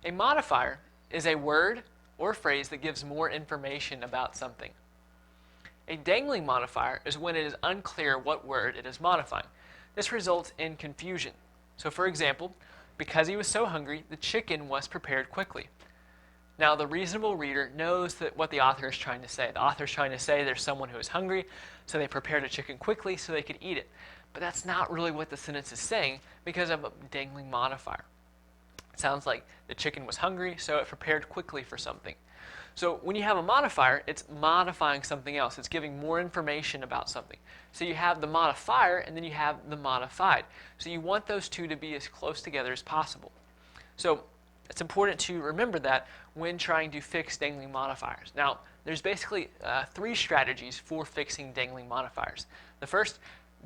A modifier is a word or phrase that gives more information about something. A dangling modifier is when it is unclear what word it is modifying. This results in confusion. So for example, because he was so hungry, the chicken was prepared quickly. Now the reasonable reader knows that what the author is trying to say. The author is trying to say there's someone who is hungry, so they prepared a chicken quickly so they could eat it. But that's not really what the sentence is saying because of a dangling modifier. It sounds like the chicken was hungry, so it prepared quickly for something. So when you have a modifier, it's modifying something else. It's giving more information about something. So you have the modifier and then you have the modified. So you want those two to be as close together as possible. So it's important to remember that when trying to fix dangling modifiers. Now, there's basically 3 strategies for fixing dangling modifiers. The first,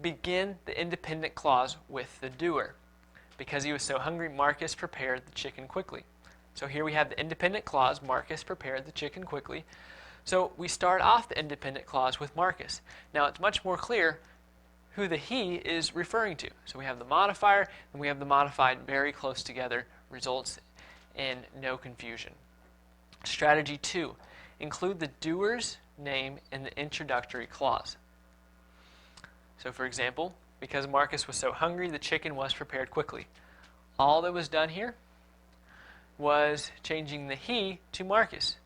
begin the independent clause with the doer. Because he was so hungry, Marcus prepared the chicken quickly. So here we have the independent clause, Marcus prepared the chicken quickly. So we start off the independent clause with Marcus. Now it's much more clear who the he is referring to. So we have the modifier and we have the modified very close together, results in no confusion. Strategy 2, include the doer's name in the introductory clause. So for example, because Marcus was so hungry, the chicken was prepared quickly. All that was done here was changing the he to Marcus.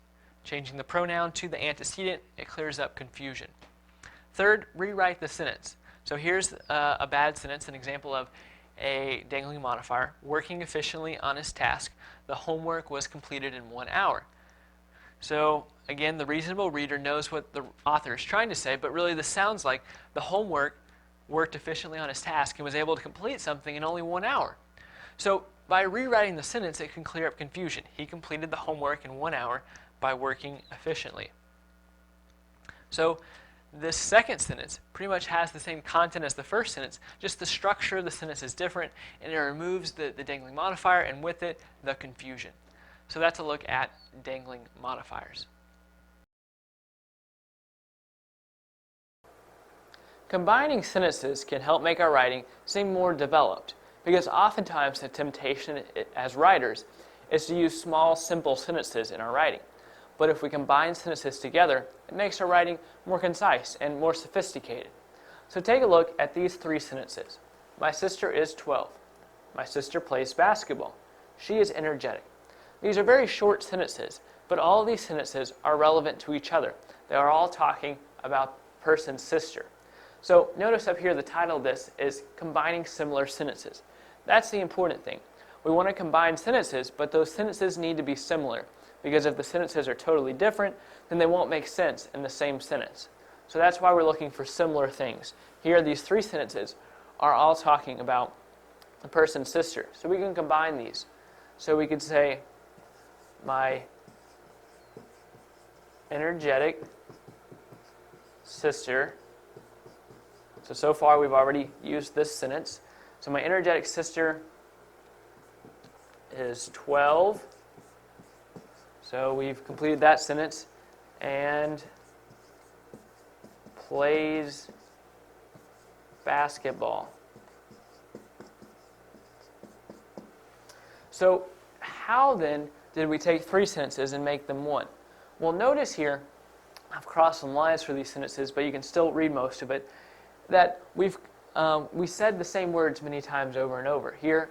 Changing the pronoun to the antecedent, it clears up confusion. Third, rewrite the sentence. So here's a bad sentence, an example of a dangling modifier. Working efficiently on his task, the homework was completed in 1 hour. So again, the reasonable reader knows what the author is trying to say, but really this sounds like the homework worked efficiently on his task and was able to complete something in only 1 hour. So by rewriting the sentence, it can clear up confusion. He completed the homework in 1 hour by working efficiently. So this second sentence pretty much has the same content as the first sentence, just the structure of the sentence is different, and it removes the dangling modifier, and with it, the confusion. So that's a look at dangling modifiers. Combining sentences can help make our writing seem more developed, because oftentimes the temptation as writers is to use small, simple sentences in our writing. But if we combine sentences together, it makes our writing more concise and more sophisticated. So take a look at these 3 sentences. My sister is 12. My sister plays basketball. She is energetic. These are very short sentences, but all of these sentences are relevant to each other. They are all talking about the person's sister. So notice up here the title of this is Combining Similar Sentences. That's the important thing. We want to combine sentences, but those sentences need to be similar, because if the sentences are totally different, then they won't make sense in the same sentence. So that's why we're looking for similar things. Here, these 3 sentences are all talking about the person's sister. So we can combine these. So we could say, my energetic sister. So far we've already used this sentence. So my energetic sister is 12. So we've completed that sentence. And plays basketball. So how then did we take 3 sentences and make them 1? Well, notice here, I've crossed some lines for these sentences, but you can still read most of it, that we said the same words many times over and over. Here,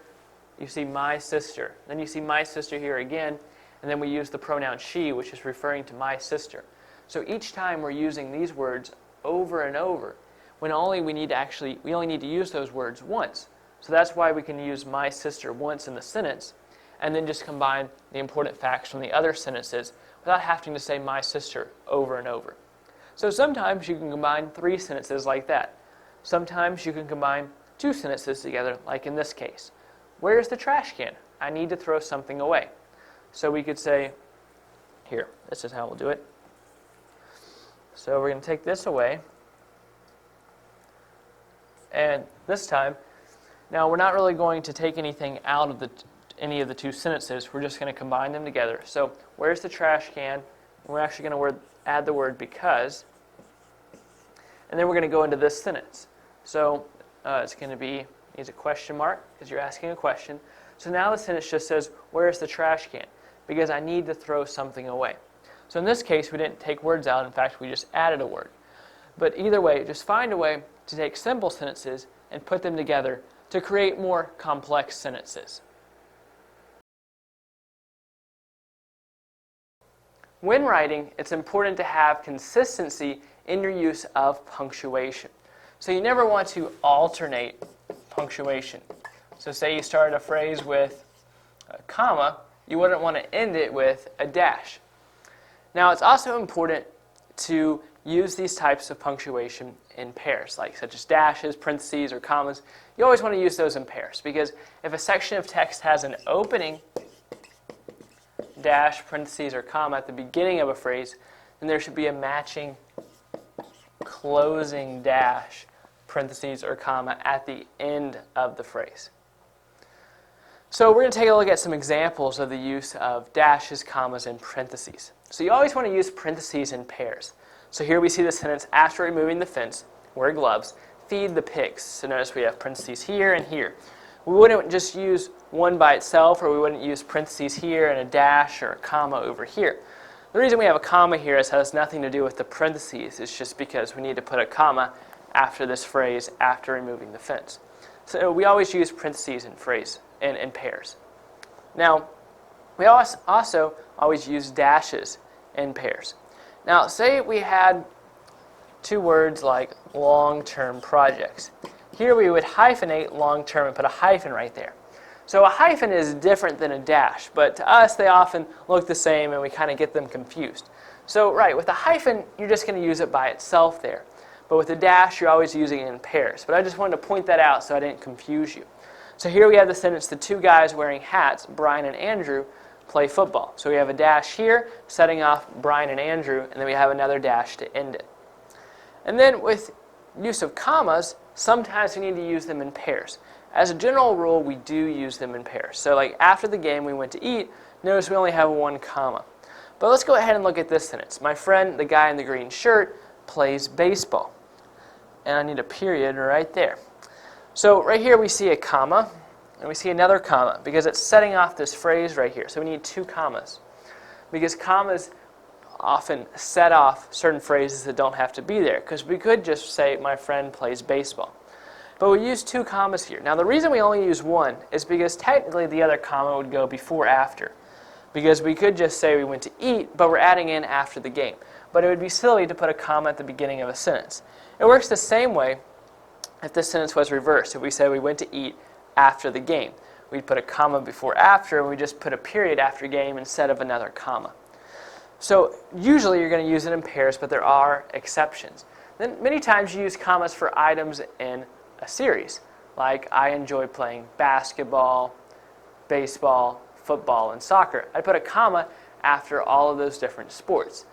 you see my sister. Then you see my sister here again, and then we use the pronoun she, which is referring to my sister. So each time we're using these words over and over, when we only need to use those words once. So that's why we can use my sister once in the sentence, and then just combine the important facts from the other sentences without having to say my sister over and over. So sometimes you can combine 3 sentences like that. Sometimes you can combine 2 sentences together, like in this case. Where's the trash can? I need to throw something away. So we could say, here, this is how we'll do it. So we're going to take this away. And this time, now we're not really going to take anything out of any of the 2 sentences. We're just going to combine them together. So where's the trash can? And we're actually going to add the word because. And then we're going to go into this sentence. So it's going to be, needs a question mark because you're asking a question. So now the sentence just says, where's the trash can? Because I need to throw something away. So in this case, we didn't take words out. In fact, we just added a word. But either way, just find a way to take simple sentences and put them together to create more complex sentences. When writing, it's important to have consistency in your use of punctuation. So you never want to alternate punctuation. So say you started a phrase with a comma, you wouldn't want to end it with a dash. Now it's also important to use these types of punctuation in pairs, like such as dashes, parentheses, or commas. You always want to use those in pairs because if a section of text has an opening dash, parentheses, or comma at the beginning of a phrase, then there should be a matching closing dash, parentheses, or comma at the end of the phrase. So we're going to take a look at some examples of the use of dashes, commas, and parentheses. So you always want to use parentheses in pairs. So here we see the sentence, after removing the fence, wear gloves, feed the pigs. So notice we have parentheses here and here. We wouldn't just use one by itself, or we wouldn't use parentheses here and a dash or a comma over here. The reason we have a comma here has nothing to do with the parentheses. It's just because we need to put a comma after this phrase, after removing the fence. So we always use parentheses in pairs. Now, we also always use dashes in pairs. Now, say we had two words like long-term projects. Here we would hyphenate long-term and put a hyphen right there. So a hyphen is different than a dash, but to us they often look the same and we kind of get them confused. So right, with a hyphen, you're just going to use it by itself there. But with a dash, you're always using it in pairs. But I just wanted to point that out so I didn't confuse you. So here we have the sentence, the two guys wearing hats, Brian and Andrew, play football. So we have a dash here, setting off Brian and Andrew, and then we have another dash to end it. And then with use of commas, sometimes we need to use them in pairs. As a general rule, we do use them in pairs. So like after the game we went to eat, notice we only have one comma. But let's go ahead and look at this sentence. My friend, the guy in the green shirt, plays baseball. And I need a period right there. So right here we see a comma, and we see another comma, because it's setting off this phrase right here. So we need two commas, because commas often set off certain phrases that don't have to be there, because we could just say, my friend plays baseball. But we use two commas here. Now the reason we only use one is because technically the other comma would go before after, because we could just say we went to eat, but we're adding in after the game. But it would be silly to put a comma at the beginning of a sentence. It works the same way if this sentence was reversed. If we said we went to eat after the game, we'd put a comma before after, and we just put a period after game instead of another comma. So usually you're going to use it in pairs, but there are exceptions. Then many times you use commas for items in a series, like I enjoy playing basketball, baseball, football, and soccer. I'd put a comma after all of those different sports.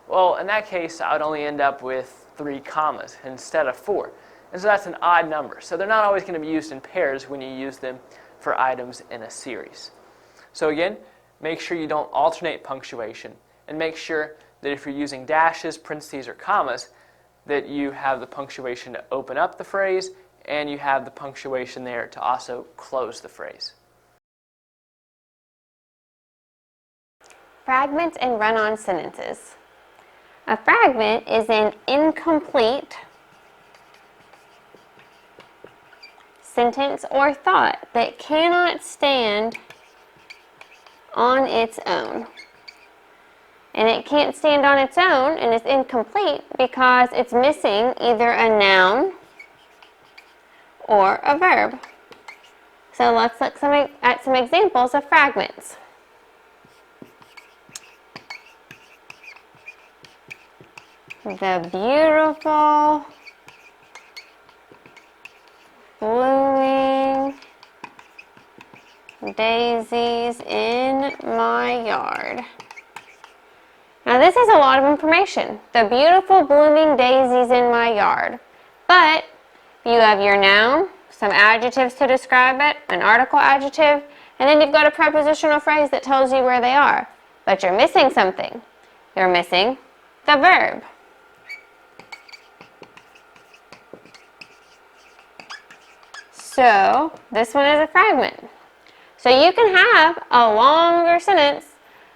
Well, in that case, I would only end up with 3 commas instead of 4. And so that's an odd number. So they're not always going to be used in pairs when you use them for items in a series. So again, make sure you don't alternate punctuation, and make sure that if you're using dashes, parentheses, or commas, that you have the punctuation to open up the phrase, and you have the punctuation there to also close the phrase. Fragments and run-on sentences. A fragment is an incomplete sentence or thought that cannot stand on its own. And it can't stand on its own and is incomplete because it's missing either a noun or a verb. So let's look at some examples of fragments. The beautiful blooming daisies in my yard. Now this is a lot of information. The beautiful blooming daisies in my yard. But you have your noun, some adjectives to describe it, an article adjective, and then you've got a prepositional phrase that tells you where they are. But you're missing something. You're missing the verb. So this one is a fragment. So you can have a longer sentence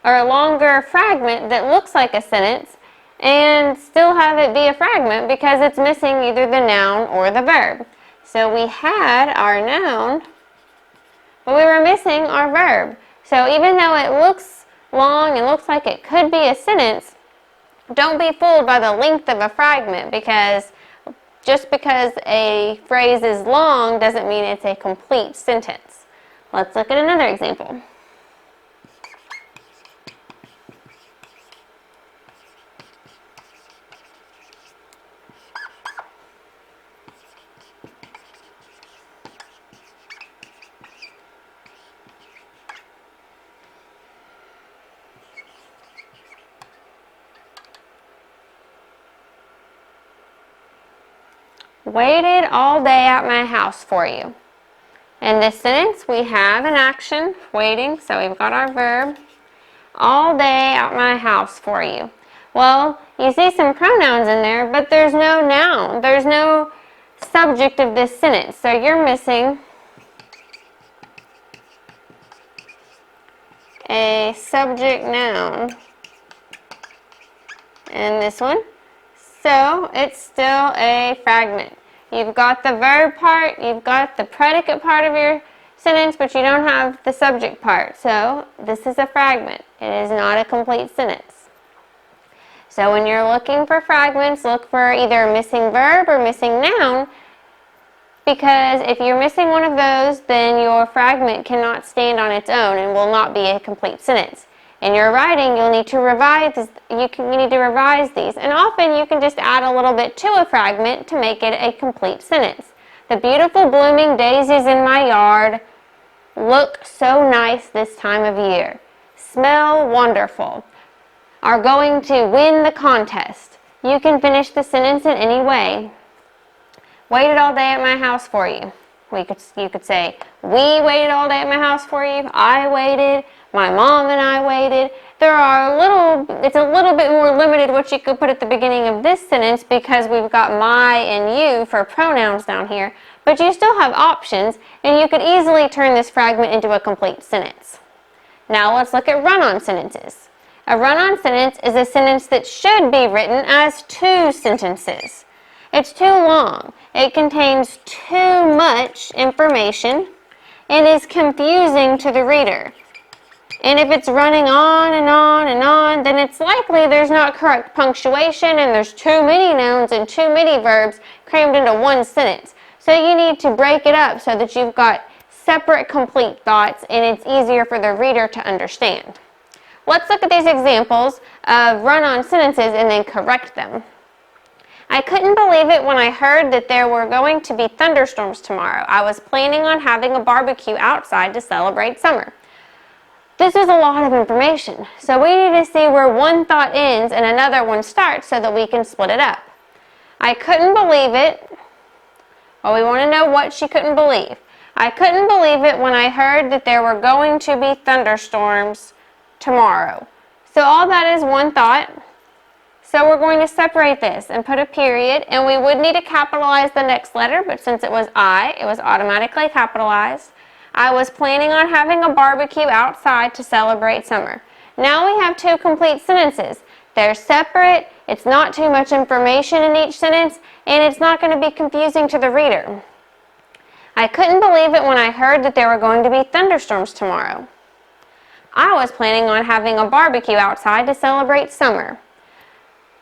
or a longer fragment that looks like a sentence and still have it be a fragment because it's missing either the noun or the verb. So we had our noun, but we were missing our verb. So even though it looks long and looks like it could be a sentence, don't be fooled by the length of a fragment, because just because a phrase is long doesn't mean it's a complete sentence. Let's look at another example. Waited all day at my house for you. In this sentence, we have an action, waiting, so we've got our verb. All day at my house for you. Well, you see some pronouns in there, but there's no noun. There's no subject of this sentence, so you're missing a subject noun in this one. So it's still a fragment. You've got the verb part, you've got the predicate part of your sentence, but you don't have the subject part. So this is a fragment. It is not a complete sentence. So when you're looking for fragments, look for either a missing verb or missing noun, because if you're missing one of those, then your fragment cannot stand on its own and will not be a complete sentence. In your writing, you'll need to revise this, you need to revise these, and often you can just add a little bit to a fragment to make it a complete sentence. The beautiful blooming daisies in my yard look so nice this time of year. Smell wonderful. Are going to win the contest. You can finish the sentence in any way. Waited all day at my house for you. You could say, we waited all day at my house for you. I waited. My mom and I waited. It's a little bit more limited what you could put at the beginning of this sentence because we've got my and you for pronouns down here, but you still have options, and you could easily turn this fragment into a complete sentence. Now let's look at run-on sentences. A run-on sentence is a sentence that should be written as two sentences. It's too long. It contains too much information and is confusing to the reader. And if it's running on and on and on, then it's likely there's not correct punctuation and there's too many nouns and too many verbs crammed into one sentence. So you need to break it up so that you've got separate complete thoughts and it's easier for the reader to understand. Let's look at these examples of run-on sentences and then correct them. I couldn't believe it when I heard that there were going to be thunderstorms tomorrow. I was planning on having a barbecue outside to celebrate summer. This is a lot of information, so we need to see where one thought ends and another one starts so that we can split it up. I couldn't believe it. Well, we want to know what she couldn't believe. I couldn't believe it when I heard that there were going to be thunderstorms tomorrow. So all that is one thought. So we're going to separate this and put a period, and we would need to capitalize the next letter, but since it was I, it was automatically capitalized. I was planning on having a barbecue outside to celebrate summer. Now we have two complete sentences. They're separate, it's not too much information in each sentence, and it's not going to be confusing to the reader. I couldn't believe it when I heard that there were going to be thunderstorms tomorrow. I was planning on having a barbecue outside to celebrate summer.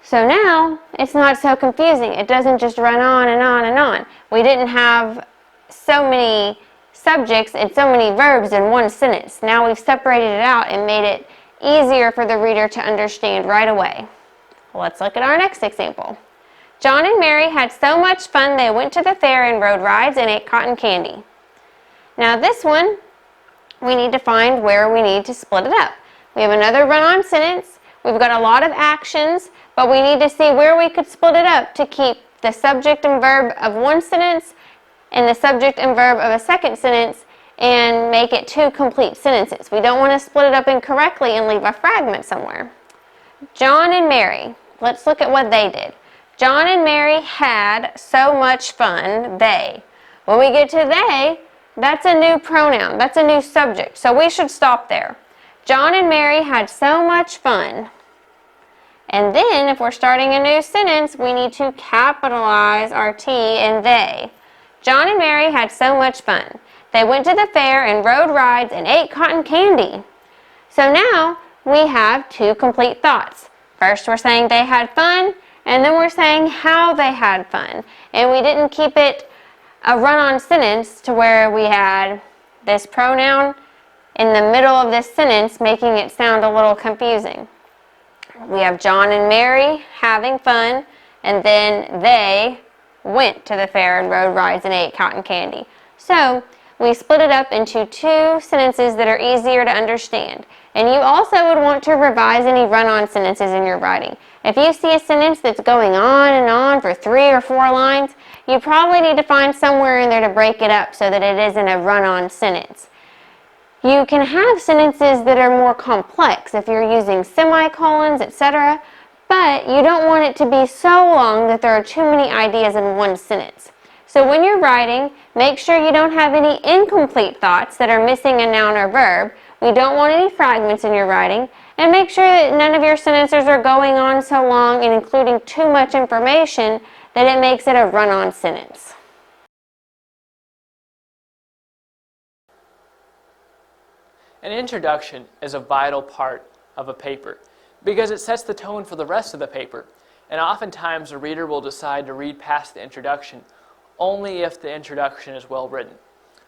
So now, it's not so confusing. It doesn't just run on and on and on. We didn't have so many subjects and so many verbs in one sentence. Now we've separated it out and made it easier for the reader to understand right away. Let's look at our next example. John and Mary had so much fun they went to the fair and rode rides and ate cotton candy. Now this one, we need to find where we need to split it up. We have another run-on sentence. We've got a lot of actions, but we need to see where we could split it up to keep the subject and verb of one sentence and the subject and verb of a second sentence and make it two complete sentences. We don't want to split it up incorrectly and leave a fragment somewhere. John and Mary. Let's look at what they did. John and Mary had so much fun, they. When we get to they, that's a new pronoun. That's a new subject. So we should stop there. John and Mary had so much fun. And then, if we're starting a new sentence, we need to capitalize our T in they. John and Mary had so much fun. They went to the fair and rode rides and ate cotton candy. So now we have two complete thoughts. First, we're saying they had fun, and then we're saying how they had fun. And we didn't keep it a run-on sentence to where we had this pronoun in the middle of this sentence, making it sound a little confusing. We have John and Mary having fun, and then they went to the fair and rode rides and ate cotton candy. So we split it up into two sentences that are easier to understand. And you also would want to revise any run-on sentences in your writing. If you see a sentence that's going on and on for 3 or 4 lines, you probably need to find somewhere in there to break it up so that it isn't a run-on sentence. You can have sentences that are more complex if you're using semicolons, etc., but you don't want it to be so long that there are too many ideas in one sentence. So when you're writing, make sure you don't have any incomplete thoughts that are missing a noun or verb. We don't want any fragments in your writing, and make sure that none of your sentences are going on so long and including too much information that it makes it a run-on sentence. An introduction is a vital part of a paper because it sets the tone for the rest of the paper, and oftentimes a reader will decide to read past the introduction only if the introduction is well written.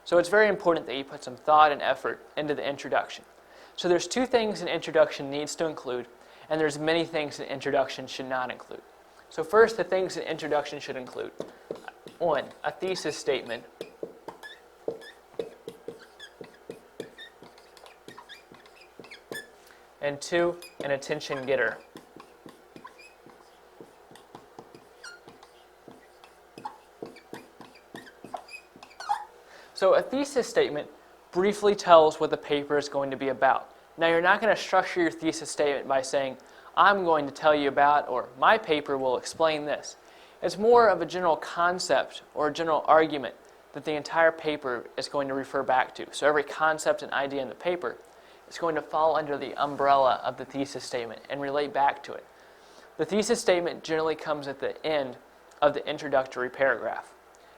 So it's very important that you put some thought and effort into the introduction. So there's 2 things an introduction needs to include, and there's many things an introduction should not include. So first, the things an introduction should include. 1, a thesis statement. And 2, an attention getter. So a thesis statement briefly tells what the paper is going to be about. Now you're not going to structure your thesis statement by saying, I'm going to tell you about, or my paper will explain this. It's more of a general concept or a general argument that the entire paper is going to refer back to. So every concept and idea in the paper is going to fall under the umbrella of the thesis statement and relate back to it. The thesis statement generally comes at the end of the introductory paragraph.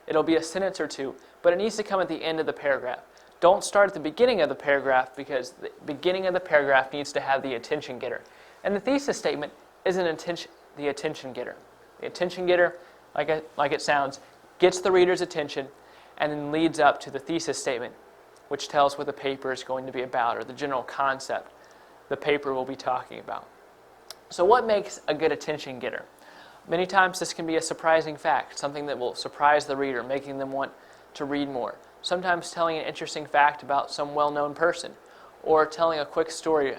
It'll be a sentence or 2, but it needs to come at the end of the paragraph. Don't start at the beginning of the paragraph because the beginning of the paragraph needs to have the attention getter. And the thesis statement is the attention getter. The attention getter, like it sounds, gets the reader's attention and then leads up to the thesis statement, which tells what the paper is going to be about, or the general concept the paper will be talking about. So what makes a good attention getter? Many times this can be a surprising fact, something that will surprise the reader, making them want to read more. Sometimes telling an interesting fact about some well-known person, or telling a quick story.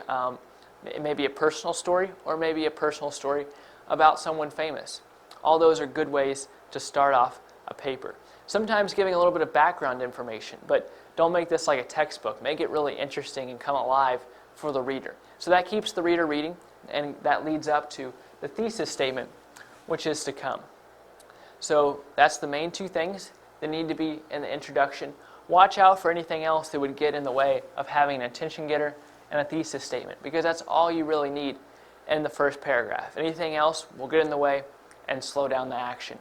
It may be a personal story, or maybe a personal story about someone famous. All those are good ways to start off a paper. Sometimes giving a little bit of background information, but don't make this like a textbook. Make it really interesting and come alive for the reader. So that keeps the reader reading, and that leads up to the thesis statement, which is to come. So that's the main 2 things that need to be in the introduction. Watch out for anything else that would get in the way of having an attention getter and a thesis statement, because that's all you really need in the first paragraph. Anything else will get in the way and slow down the action.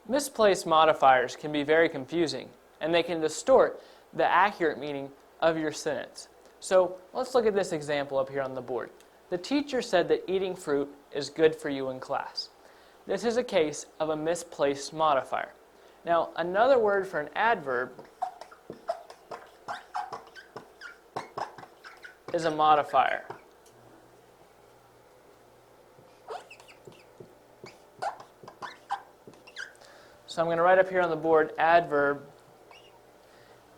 Misplaced modifiers can be very confusing, and they can distort the accurate meaning of your sentence. So let's look at this example up here on the board. The teacher said that eating fruit is good for you in class. This is a case of a misplaced modifier. Now, another word for an adverb is a modifier. So I'm going to write up here on the board, adverb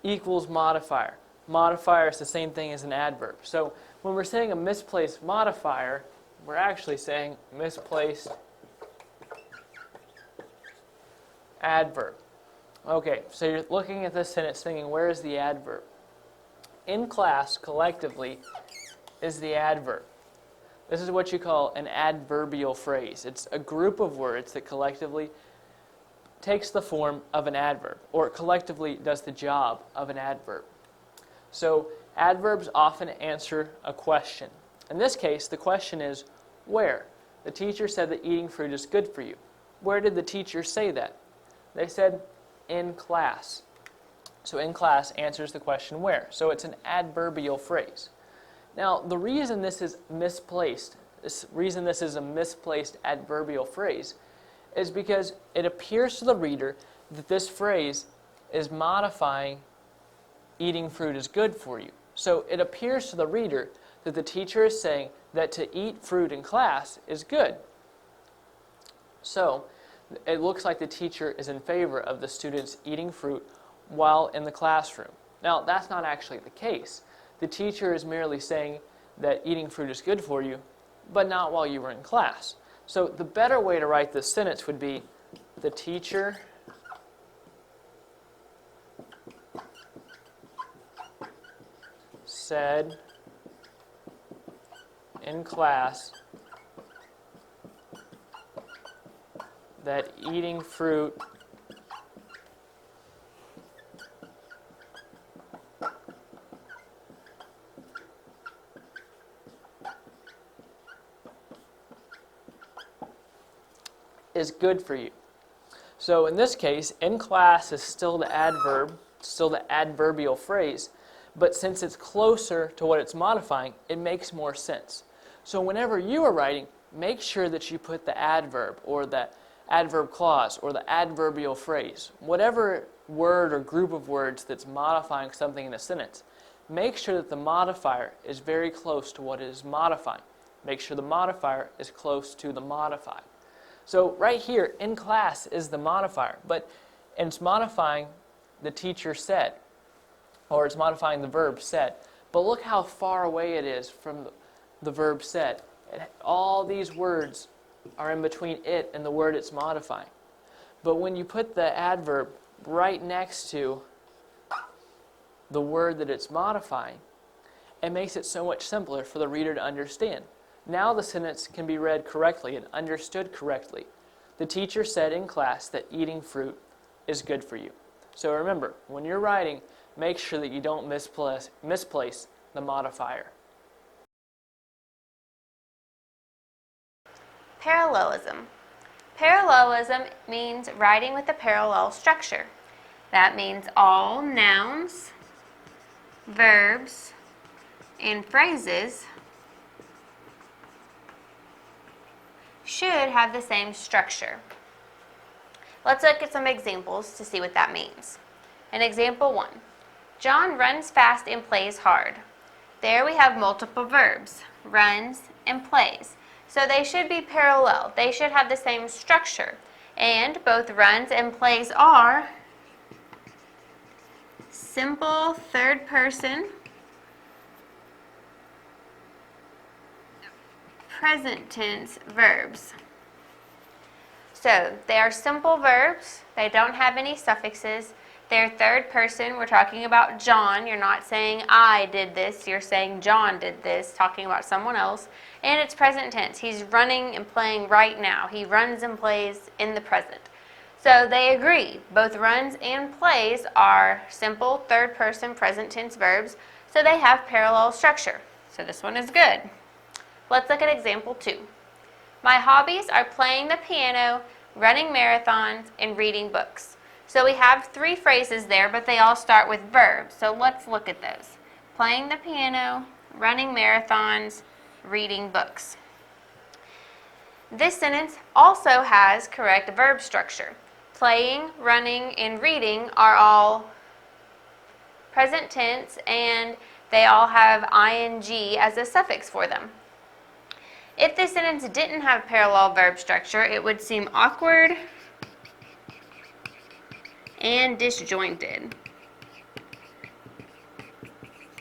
equals modifier. Modifier is the same thing as an adverb. So when we're saying a misplaced modifier, we're actually saying misplaced adverb. Okay, so you're looking at this sentence thinking, where is the adverb? In class, collectively, is the adverb. This is what you call an adverbial phrase. It's a group of words that collectively takes the form of an adverb, or collectively does the job of an adverb. So adverbs often answer a question. In this case, the question is, where? The teacher said that eating fruit is good for you. Where did the teacher say that? They said, in class. So in class answers the question where. So it's an adverbial phrase. Now, the reason this is misplaced, a misplaced adverbial phrase, is because it appears to the reader that this phrase is modifying eating fruit is good for you. So it appears to the reader that the teacher is saying that to eat fruit in class is good. So it looks like the teacher is in favor of the students eating fruit while in the classroom. Now, that's not actually the case. The teacher is merely saying that eating fruit is good for you, but not while you were in class. So the better way to write this sentence would be, the teacher said in class that eating fruit is good for you. So in this case, in class is still the adverb, still the adverbial phrase, but since it's closer to what it's modifying, it makes more sense. So whenever you are writing, make sure that you put the adverb or the adverb clause or the adverbial phrase, whatever word or group of words that's modifying something in a sentence. Make sure that the modifier is very close to what it is modifying. Make sure the modifier is close to the modified. So right here, in class is the modifier, but it's modifying the teacher said, or it's modifying the verb said. But look how far away it is from the verb said. All these words are in between it and the word it's modifying. But when you put the adverb right next to the word that it's modifying, it makes it so much simpler for the reader to understand. Now the sentence can be read correctly and understood correctly. The teacher said in class that eating fruit is good for you. So remember, when you're writing, make sure that you don't misplace the modifier. Parallelism. Parallelism means writing with a parallel structure. That means all nouns, verbs, and phrases should have the same structure. Let's look at some examples to see what that means. In example 1, John runs fast and plays hard. There we have multiple verbs, runs and plays. So they should be parallel. They should have the same structure. And both runs and plays are simple third person present tense verbs. So they are simple verbs. They don't have any suffixes. They're third person. We're talking about John. You're not saying I did this. You're saying John did this, talking about someone else. And it's present tense. He's running and playing right now. He runs and plays in the present. So they agree. Both runs and plays are simple third person present tense verbs. So they have parallel structure. So this one is good. Let's look at example 2. My hobbies are playing the piano, running marathons, and reading books. So we have 3 phrases there, but they all start with verbs. So let's look at those. Playing the piano, running marathons, reading books. This sentence also has correct verb structure. Playing, running, and reading are all present tense, and they all have ing as a suffix for them. If this sentence didn't have parallel verb structure, it would seem awkward and disjointed.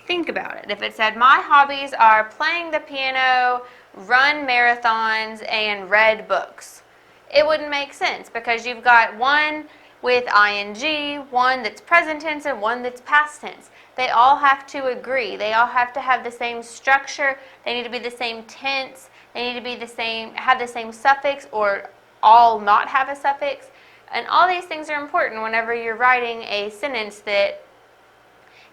Think about it. If it said, my hobbies are playing the piano, run marathons, and read books, it wouldn't make sense because you've got one with ing, one that's present tense, and one that's past tense. They all have to agree. They all have to have the same structure. They need to be the same tense. They need to be the same, have the same suffix, or all not have a suffix. And all these things are important whenever you're writing a sentence that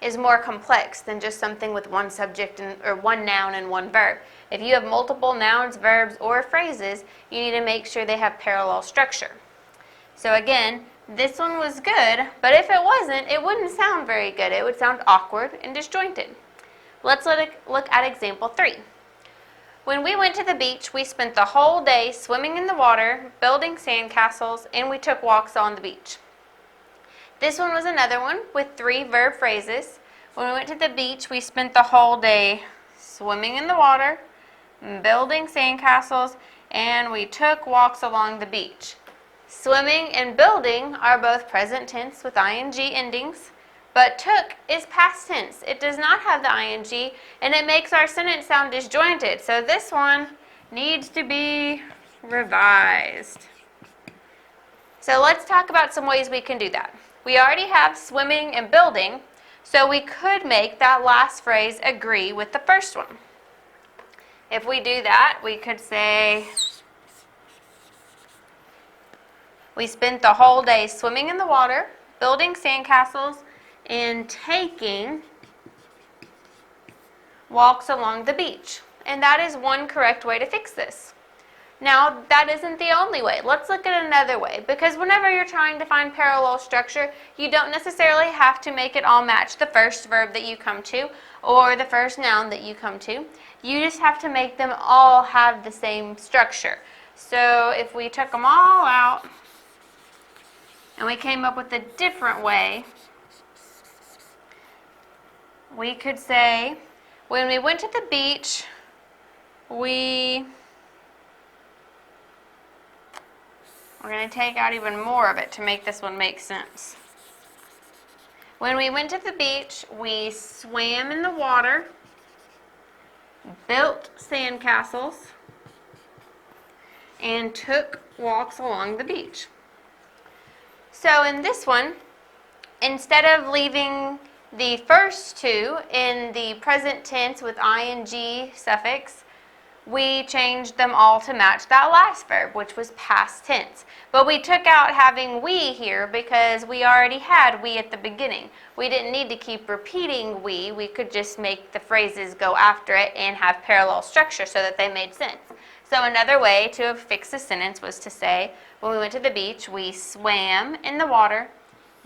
is more complex than just something with one subject or one noun and one verb. If you have multiple nouns, verbs, or phrases, you need to make sure they have parallel structure. So again, this one was good, but if it wasn't, it wouldn't sound very good. It would sound awkward and disjointed. Let's look at example 3. When we went to the beach, we spent the whole day swimming in the water, building sandcastles, and we took walks on the beach. This one was another one with 3 verb phrases. When we went to the beach, we spent the whole day swimming in the water, building sandcastles, and we took walks along the beach. Swimming and building are both present tense with ing endings, but took is past tense. It does not have the ing, and it makes our sentence sound disjointed. So this one needs to be revised. So let's talk about some ways we can do that. We already have swimming and building, so we could make that last phrase agree with the first one. If we do that, we could say, we spent the whole day swimming in the water, building sandcastles, and taking walks along the beach. And that is one correct way to fix this. Now, that isn't the only way. Let's look at another way, because whenever you're trying to find parallel structure, you don't necessarily have to make it all match the first verb that you come to or the first noun that you come to. You just have to make them all have the same structure. So if we took them all out and we came up with a different way, we could say, when we went to the beach, we're going to take out even more of it to make this one make sense. When we went to the beach, we swam in the water, built sandcastles, and took walks along the beach. So in this one, instead of leaving the first two in the present tense with ing suffix, we changed them all to match that last verb, which was past tense. But we took out having we here because we already had we at the beginning. We didn't need to keep repeating we. We could just make the phrases go after it and have parallel structure so that they made sense. So another way to fix a sentence was to say, when we went to the beach, we swam in the water,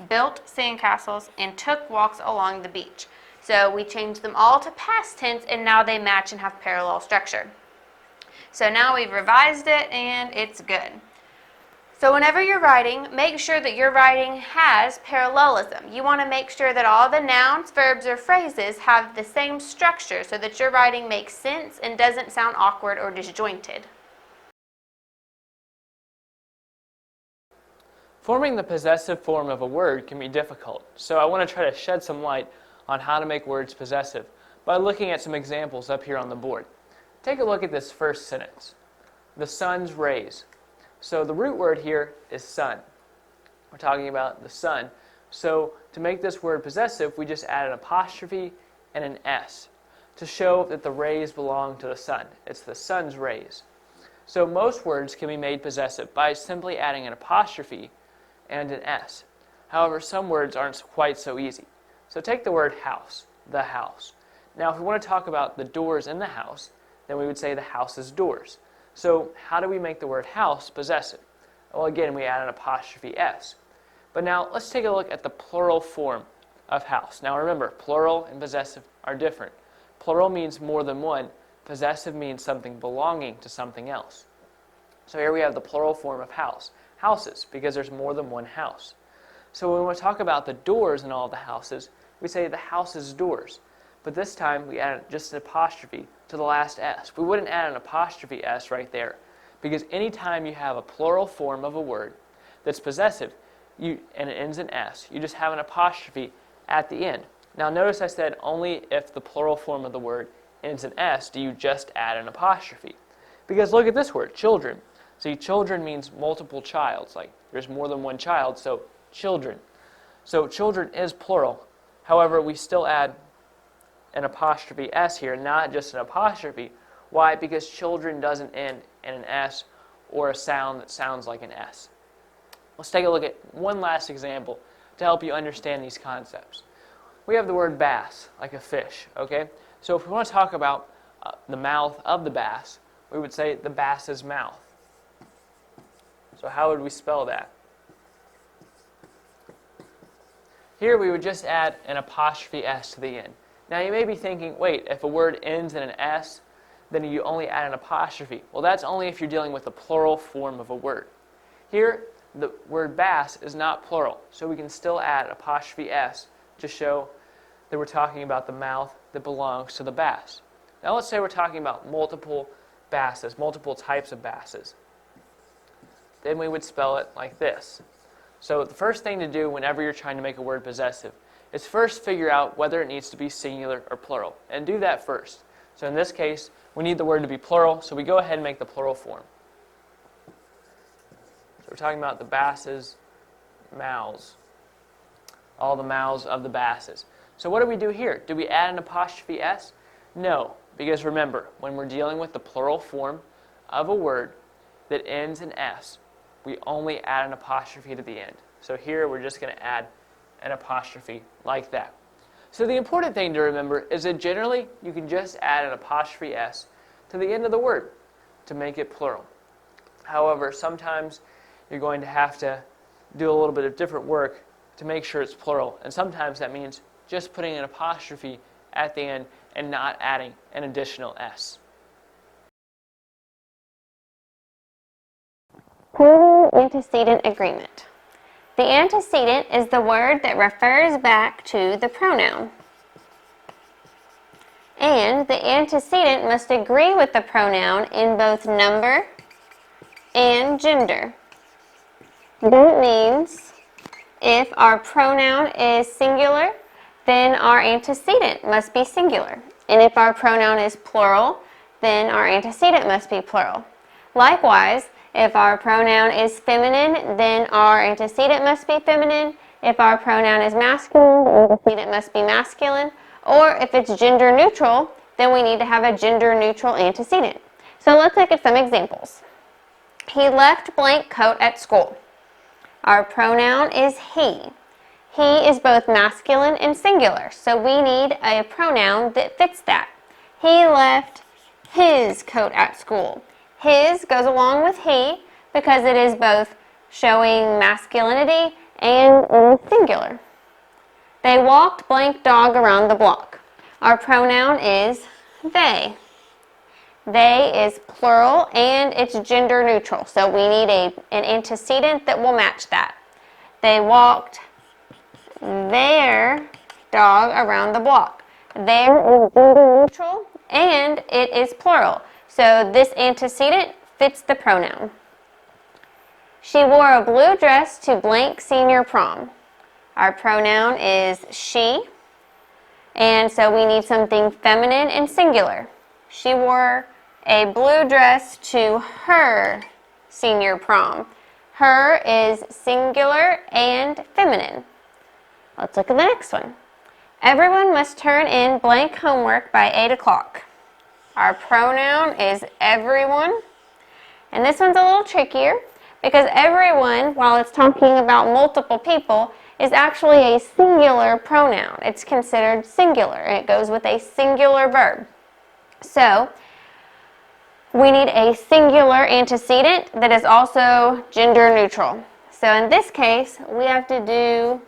built sandcastles, and took walks along the beach. So we changed them all to past tense, and now they match and have parallel structure. So now we've revised it, and it's good. So whenever you're writing, make sure that your writing has parallelism. You want to make sure that all the nouns, verbs, or phrases have the same structure so that your writing makes sense and doesn't sound awkward or disjointed. Forming the possessive form of a word can be difficult, so I want to try to shed some light on how to make words possessive by looking at some examples up here on the board. Take a look at this first sentence. The sun's rays. So the root word here is sun. We're talking about the sun. So to make this word possessive, we just add an apostrophe and an S to show that the rays belong to the sun. It's the sun's rays. So most words can be made possessive by simply adding an apostrophe and an S. However, some words aren't quite so easy. So take the word house, the house. Now if we want to talk about the doors in the house, then we would say the house's doors. So how do we make the word house possessive? Well, again, we add an apostrophe S. But now let's take a look at the plural form of house. Now remember, plural and possessive are different. Plural means more than one. Possessive means something belonging to something else. So here we have the plural form of house. Houses, because there's more than one house. So when we want to talk about the doors in all the houses, we say the house's doors. But this time we add just an apostrophe to the last S. We wouldn't add an apostrophe S right there, because anytime you have a plural form of a word that's possessive and it ends in S, you just have an apostrophe at the end. Now notice I said only if the plural form of the word ends in S do you just add an apostrophe. Because look at this word, children. See, children means multiple childs, like there's more than one child, so children. So children is plural. However, we still add an apostrophe S here, not just an apostrophe. Why? Because children doesn't end in an S or a sound that sounds like an S. Let's take a look at one last example to help you understand these concepts. We have the word bass, like a fish, okay? So if we want to talk about the mouth of the bass, we would say the bass's mouth. So how would we spell that? Here we would just add an apostrophe S to the end. Now you may be thinking, wait, if a word ends in an S, then you only add an apostrophe. Well, that's only if you're dealing with the plural form of a word. Here, the word bass is not plural, so we can still add apostrophe S to show that we're talking about the mouth that belongs to the bass. Now let's say we're talking about multiple basses, multiple types of basses. Then we would spell it like this. So the first thing to do whenever you're trying to make a word possessive is first figure out whether it needs to be singular or plural, and do that first. So in this case, we need the word to be plural, so we go ahead and make the plural form. So we're talking about the basses' mouths, all the mouths of the basses. So what do we do here? Do we add an apostrophe S? No, because remember, when we're dealing with the plural form of a word that ends in S, we only add an apostrophe to the end. So here we're just going to add an apostrophe like that. So the important thing to remember is that generally you can just add an apostrophe S to the end of the word to make it plural. However, sometimes you're going to have to do a little bit of different work to make sure it's plural, and sometimes that means just putting an apostrophe at the end and not adding an additional S. Pronoun-Antecedent Agreement. The antecedent is the word that refers back to the pronoun. And the antecedent must agree with the pronoun in both number and gender. That means if our pronoun is singular, then our antecedent must be singular. And if our pronoun is plural, then our antecedent must be plural. Likewise, if our pronoun is feminine, then our antecedent must be feminine. If our pronoun is masculine, the antecedent must be masculine. Or if it's gender neutral, then we need to have a gender neutral antecedent. So let's look at some examples. He left blank coat at school. Our pronoun is he. He is both masculine and singular, so we need a pronoun that fits that. He left his coat at school. His goes along with he because it is both showing masculinity and singular. They walked blank dog around the block. Our pronoun is they. They is plural and it's gender neutral, so we need an antecedent that will match that. They walked their dog around the block. Their is gender neutral and it is plural, so this antecedent fits the pronoun. She wore a blue dress to blank senior prom. Our pronoun is she, and so we need something feminine and singular. She wore a blue dress to her senior prom. Her is singular and feminine. Let's look at the next one. Everyone must turn in blank homework by 8 o'clock. Our pronoun is everyone, and this one's a little trickier because everyone, while it's talking about multiple people, is actually a singular pronoun. It's considered singular, and it goes with a singular verb. So, we need a singular antecedent that is also gender neutral. So in this case, we have to do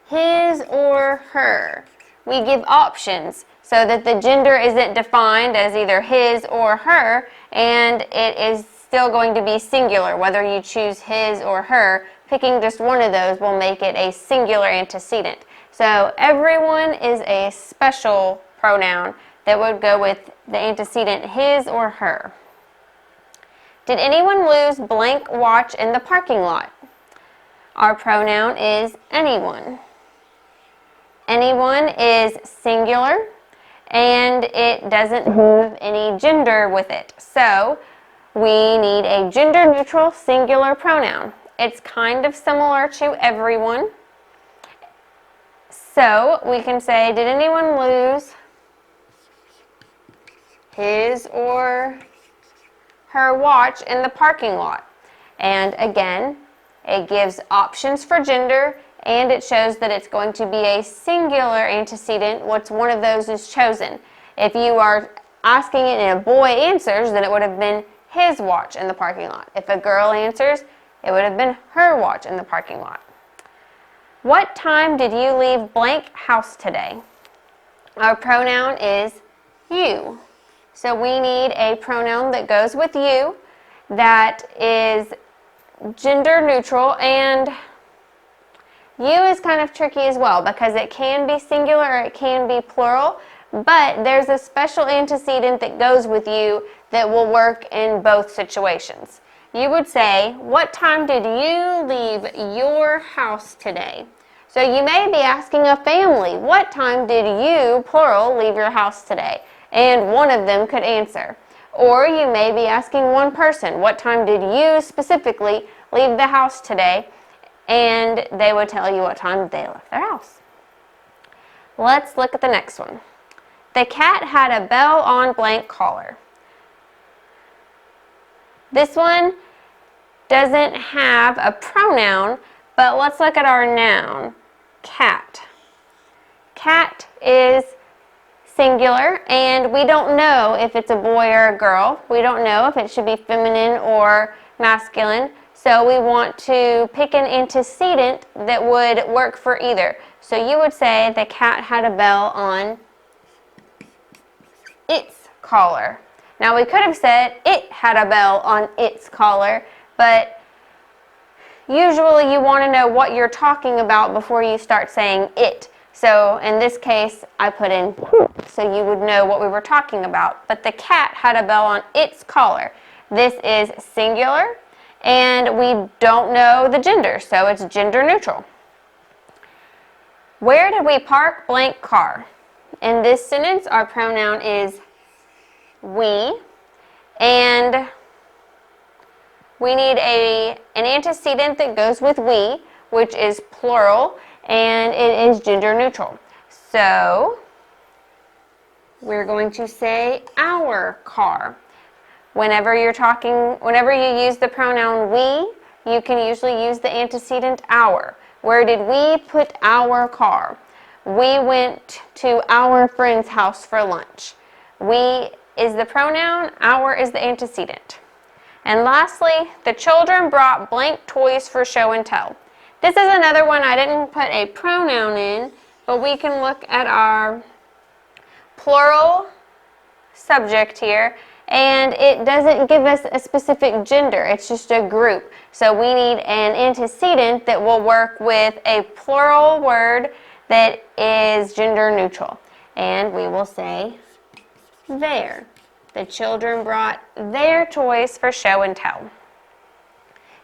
his or her. We give options so that the gender isn't defined as either his or her, and it is still going to be singular, whether you choose his or her. Picking just one of those will make it a singular antecedent. So everyone is a special pronoun that would go with the antecedent his or her. Did anyone lose blank watch in the parking lot? Our pronoun is anyone. Anyone is singular, and it doesn't have any gender with it. So we need a gender-neutral singular pronoun. It's kind of similar to everyone. So we can say, did anyone lose his or her watch in the parking lot? And again, it gives options for gender, and it shows that it's going to be a singular antecedent once one of those is chosen. If you are asking it and a boy answers, then it would have been his watch in the parking lot. If a girl answers, it would have been her watch in the parking lot. What time did you leave blank house today? Our pronoun is you. So we need a pronoun that goes with you that is gender neutral, and you is kind of tricky as well because it can be singular or it can be plural, but there's a special antecedent that goes with you that will work in both situations. You would say, what time did you leave your house today? So you may be asking a family, what time did you, plural, leave your house today? And one of them could answer. Or you may be asking one person, what time did you specifically leave the house today? And they would tell you what time they left their house. Let's look at the next one. The cat had a bell on blank collar. This one doesn't have a pronoun, but let's look at our noun, cat. Cat is singular, and we don't know if it's a boy or a girl. We don't know if it should be feminine or masculine, so we want to pick an antecedent that would work for either. So you would say the cat had a bell on its collar. Now we could have said it had a bell on its collar, but usually you want to know what you're talking about before you start saying it. So in this case, I put in so you would know what we were talking about. But the cat had a bell on its collar. This is singular, and we don't know the gender, so it's gender neutral. Where did we park blank car? In this sentence, our pronoun is we, and we need an antecedent that goes with we, which is plural, and it is gender neutral. So we're going to say our car. Whenever you use the pronoun we, you can usually use the antecedent our. Where did we put our car? We went to our friend's house for lunch. We is the pronoun, our is the antecedent. And lastly, the children brought blank toys for show and tell. This is another one I didn't put a pronoun in, but we can look at our plural subject here, and it doesn't give us a specific gender, it's just a group. So we need an antecedent that will work with a plural word that is gender neutral. And we will say their. The children brought their toys for show and tell.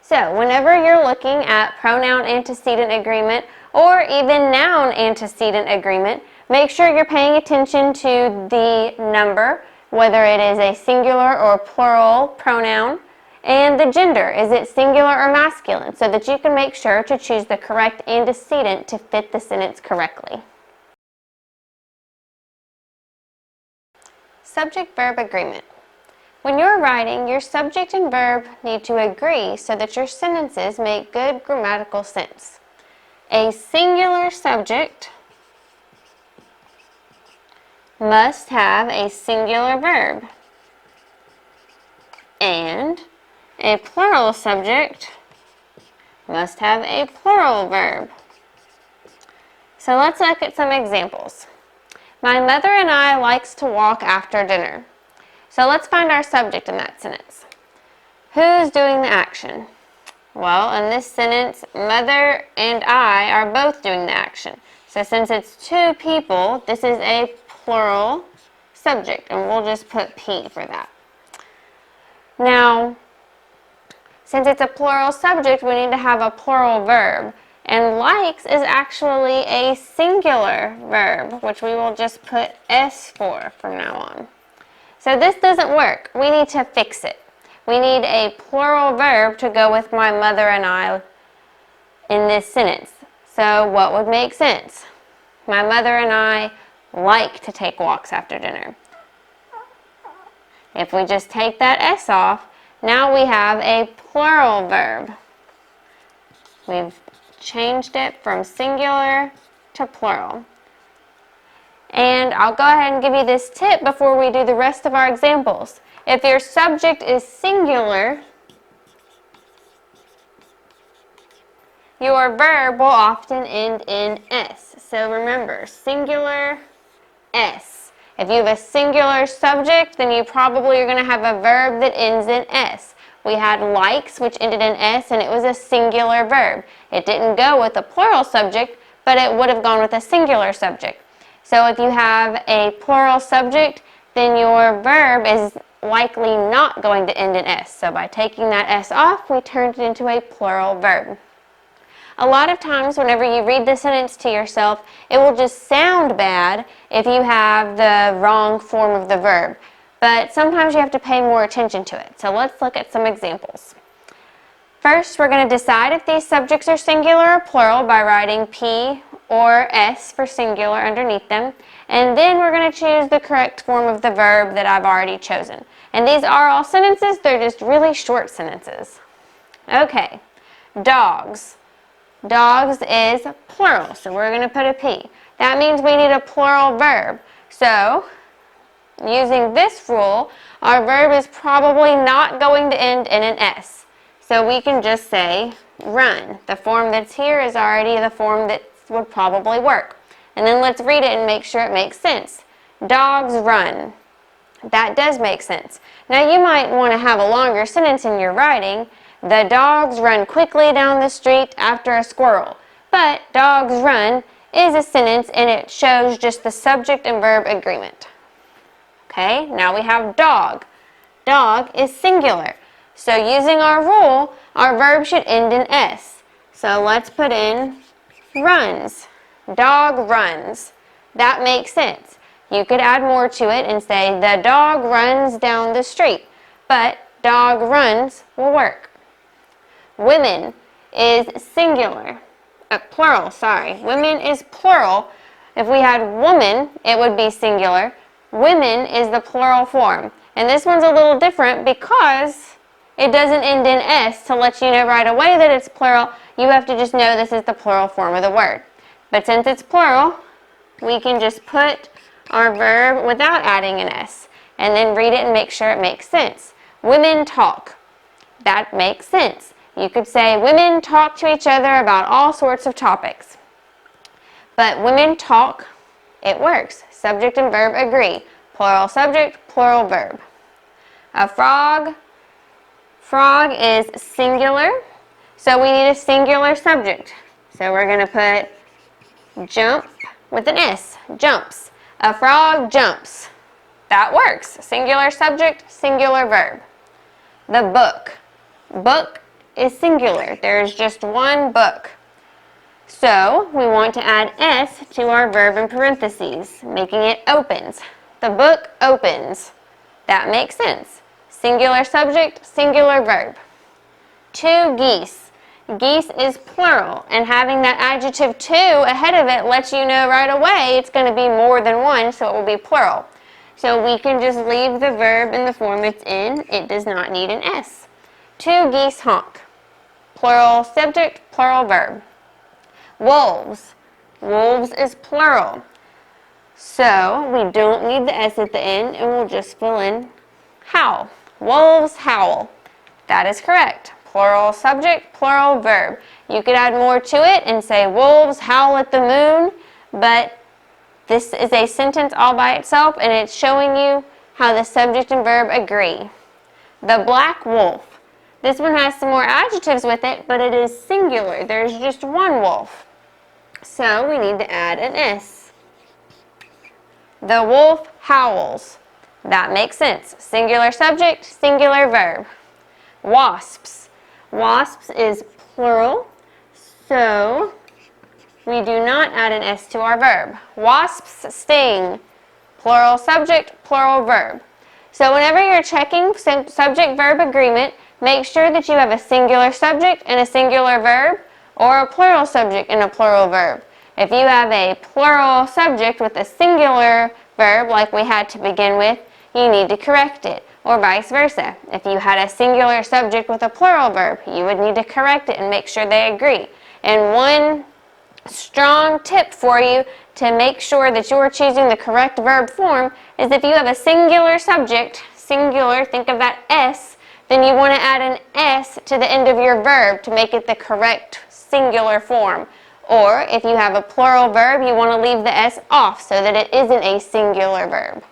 So whenever you're looking at pronoun-antecedent agreement or even noun-antecedent agreement, make sure you're paying attention to the number, whether it is a singular or plural pronoun, and the gender, is it singular or masculine, so that you can make sure to choose the correct antecedent to fit the sentence correctly. Subject-Verb Agreement. When you're writing, your subject and verb need to agree so that your sentences make good grammatical sense. A singular subject must have a singular verb, and a plural subject must have a plural verb. So let's look at some examples. My mother and I likes to walk after dinner. So let's find our subject in that sentence. Who's doing the action? Well, in this sentence, mother and I are both doing the action. So since it's two people, this is a plural subject, and we'll just put P for that. Now, since it's a plural subject, we need to have a plural verb. And likes is actually a singular verb, which we will just put S for from now on. So this doesn't work. We need to fix it. We need a plural verb to go with my mother and I in this sentence. So what would make sense? My mother and I like to take walks after dinner. If we just take that S off, now we have a plural verb. We've changed it from singular to plural. And I'll go ahead and give you this tip before we do the rest of our examples. If your subject is singular, your verb will often end in S. So remember, singular, S. If you have a singular subject, then you probably are going to have a verb that ends in S. We had likes, which ended in S, and it was a singular verb. It didn't go with a plural subject, but it would have gone with a singular subject. So if you have a plural subject, then your verb is likely not going to end in S. So by taking that S off, we turned it into a plural verb. A lot of times whenever you read the sentence to yourself, it will just sound bad if you have the wrong form of the verb. But sometimes you have to pay more attention to it. So let's look at some examples. First, we're going to decide if these subjects are singular or plural by writing P or S for singular underneath them. And then we're going to choose the correct form of the verb that I've already chosen. And these are all sentences, they're just really short sentences. Okay, dogs. Dogs is plural, so we're going to put a P. That means we need a plural verb. So, using this rule, our verb is probably not going to end in an S. So we can just say run. The form that's here is already the form that would probably work. And then let's read it and make sure it makes sense. Dogs run. That does make sense. Now you might want to have a longer sentence in your writing. The dogs run quickly down the street after a squirrel. But dogs run is a sentence and it shows just the subject and verb agreement. Okay, now we have dog. Dog is singular. So using our rule, our verb should end in S. So let's put in runs. Dog runs. That makes sense. You could add more to it and say the dog runs down the street. But dog runs will work. Women is singular. Plural, sorry. Women is plural. If we had woman, it would be singular. Women is the plural form. And this one's a little different because it doesn't end in S to let you know right away that it's plural. You have to just know this is the plural form of the word. But since it's plural, we can just put our verb without adding an S and then read it and make sure it makes sense. Women talk. That makes sense. You could say women talk to each other about all sorts of topics. But women talk, it works. Subject and verb agree. Plural subject, plural verb. A frog. Frog is singular, so we need a singular subject. So we're going to put jump with an S, jumps. A frog jumps. That works. Singular subject, singular verb. The book. Book is singular. There's just one book. So we want to add S to our verb in parentheses, making it opens. The book opens. That makes sense. Singular subject, singular verb. Two geese. Geese is plural, and having that adjective two ahead of it lets you know right away it's going to be more than one, so it will be plural. So we can just leave the verb in the form it's in. It does not need an S. Two geese honk. Plural subject, plural verb. Wolves. Wolves is plural. So we don't need the S at the end, and we'll just fill in howl. Wolves howl. That is correct. Plural subject, plural verb. You could add more to it and say wolves howl at the moon, but this is a sentence all by itself, and it's showing you how the subject and verb agree. The black wolf. This one has some more adjectives with it, but it is singular. There's just one wolf. So we need to add an S. The wolf howls. That makes sense. Singular subject, singular verb. Wasps. Wasps is plural, so we do not add an S to our verb. Wasps sting. Plural subject, plural verb. So whenever you're checking subject-verb agreement, make sure that you have a singular subject and a singular verb, or a plural subject and a plural verb. If you have a plural subject with a singular verb like we had to begin with, you need to correct it, or vice versa. If you had a singular subject with a plural verb, you would need to correct it and make sure they agree. And one strong tip for you to make sure that you're choosing the correct verb form is if you have a singular subject, singular, think of that S, then you want to add an S to the end of your verb to make it the correct singular form. Or if you have a plural verb, you want to leave the S off so that it isn't a singular verb.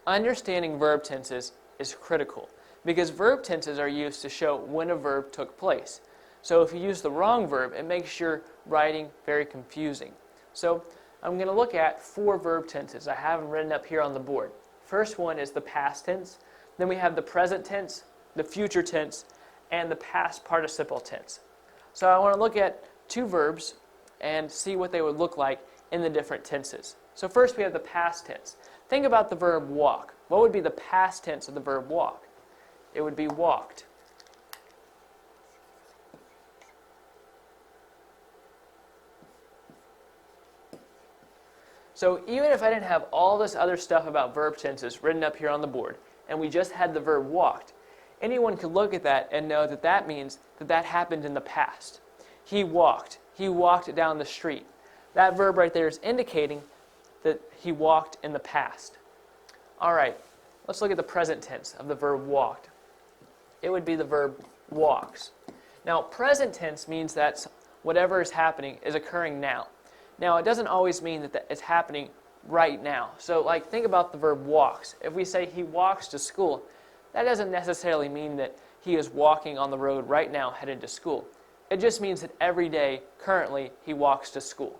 Understanding verb tenses is critical because verb tenses are used to show when a verb took place. So if you use the wrong verb, it makes your writing very confusing. So I'm going to look at 4 verb tenses. I have them written up here on the board. First one is the past tense. Then we have the present tense, the future tense, and the past participle tense. So I want to look at 2 verbs and see what they would look like in the different tenses. So first we have the past tense. Think about the verb walk. What would be the past tense of the verb walk? It would be walked. So even if I didn't have all this other stuff about verb tenses written up here on the board, and we just had the verb walked, anyone could look at that and know that that means that that happened in the past. He walked. He walked down the street. That verb right there is indicating that he walked in the past. All right, let's look at the present tense of the verb walked. It would be the verb walks. Now, present tense means that whatever is happening is occurring now. Now, it doesn't always mean that it's happening right now. So, like, think about the verb walks. If we say he walks to school, that doesn't necessarily mean that he is walking on the road right now headed to school. It just means that every day, currently, he walks to school.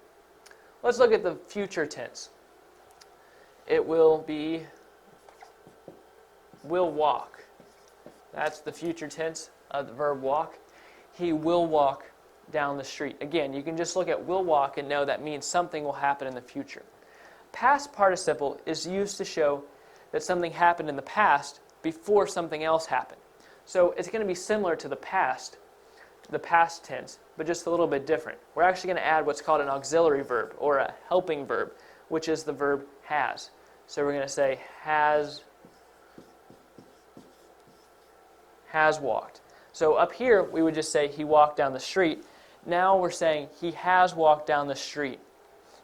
Let's look at the future tense. It will be will walk. That's the future tense of the verb walk. He will walk down the street. Again, you can just look at will walk and know that means something will happen in the future. Past participle is used to show that something happened in the past before something else happened. So it's going to be similar to the past tense, but just a little bit different. We're actually going to add what's called an auxiliary verb or a helping verb, which is the verb has. So we're going to say has walked. So up here, we would just say he walked down the street. Now we're saying he has walked down the street.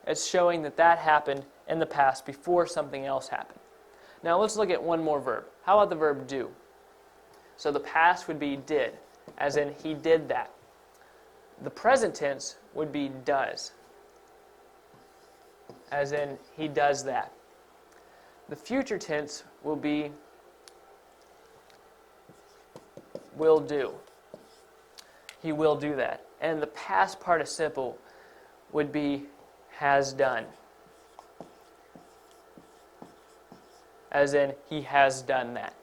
It's showing that that happened in the past before something else happened. Now let's look at one more verb. How about the verb do? So the past would be did, as in he did that. The present tense would be does, as in he does that. The future tense will be will do. He will do that. And the past participle would be has done, as in he has done that.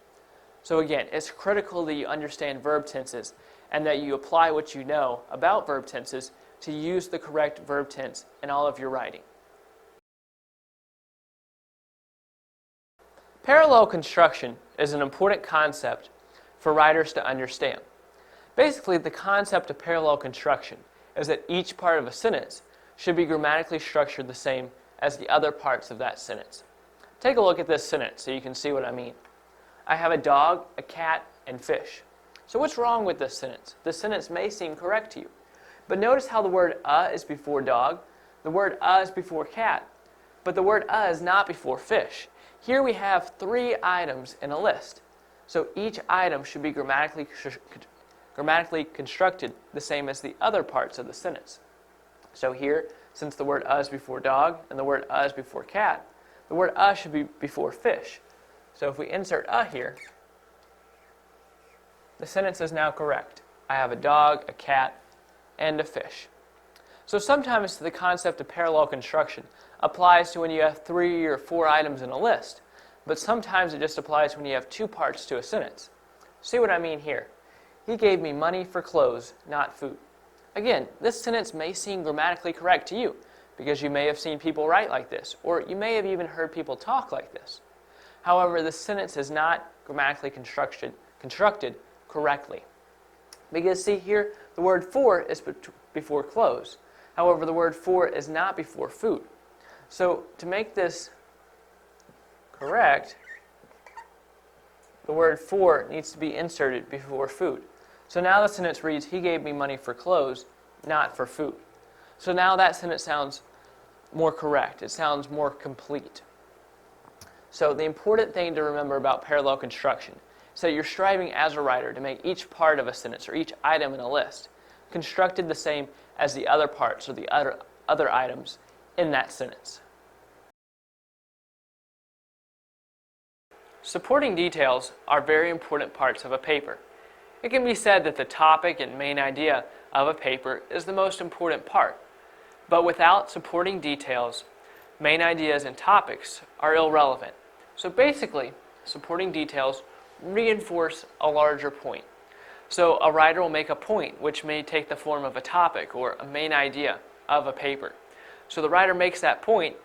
So again, it's critical that you understand verb tenses and that you apply what you know about verb tenses to use the correct verb tense in all of your writing. Parallel construction is an important concept for writers to understand. Basically, the concept of parallel construction is that each part of a sentence should be grammatically structured the same as the other parts of that sentence. Take a look at this sentence so you can see what I mean. I have a dog, a cat, and fish. So what's wrong with this sentence? This sentence may seem correct to you. But notice how the word is before dog, the word is before cat, but the word is not before fish. Here we have 3 items in a list. So each item should be grammatically constructed the same as the other parts of the sentence. So here, since the word is before dog and the word is before cat, the word should be before fish. So if we insert here, the sentence is now correct. I have a dog, a cat, and a fish. So sometimes the concept of parallel construction applies to when you have 3 or 4 items in a list, but sometimes it just applies when you have 2 parts to a sentence. See what I mean here? He gave me money for clothes, not food. Again, this sentence may seem grammatically correct to you because you may have seen people write like this, or you may have even heard people talk like this. However, this sentence is not grammatically constructed correctly. Because see here, the word for is before clothes. However, the word for is not before food. So to make this correct, the word for needs to be inserted before food. So now the sentence reads, he gave me money for clothes, not for food. So now that sentence sounds more correct. It sounds more complete. So the important thing to remember about parallel construction is that you're striving as a writer to make each part of a sentence or each item in a list constructed the same as the other parts or the other items in that sentence. Supporting details are very important parts of a paper. It can be said that the topic and main idea of a paper is the most important part. But without supporting details, main ideas and topics are irrelevant. So basically, supporting details reinforce a larger point. So a writer will make a point which may take the form of a topic or a main idea of a paper. So the writer makes that point,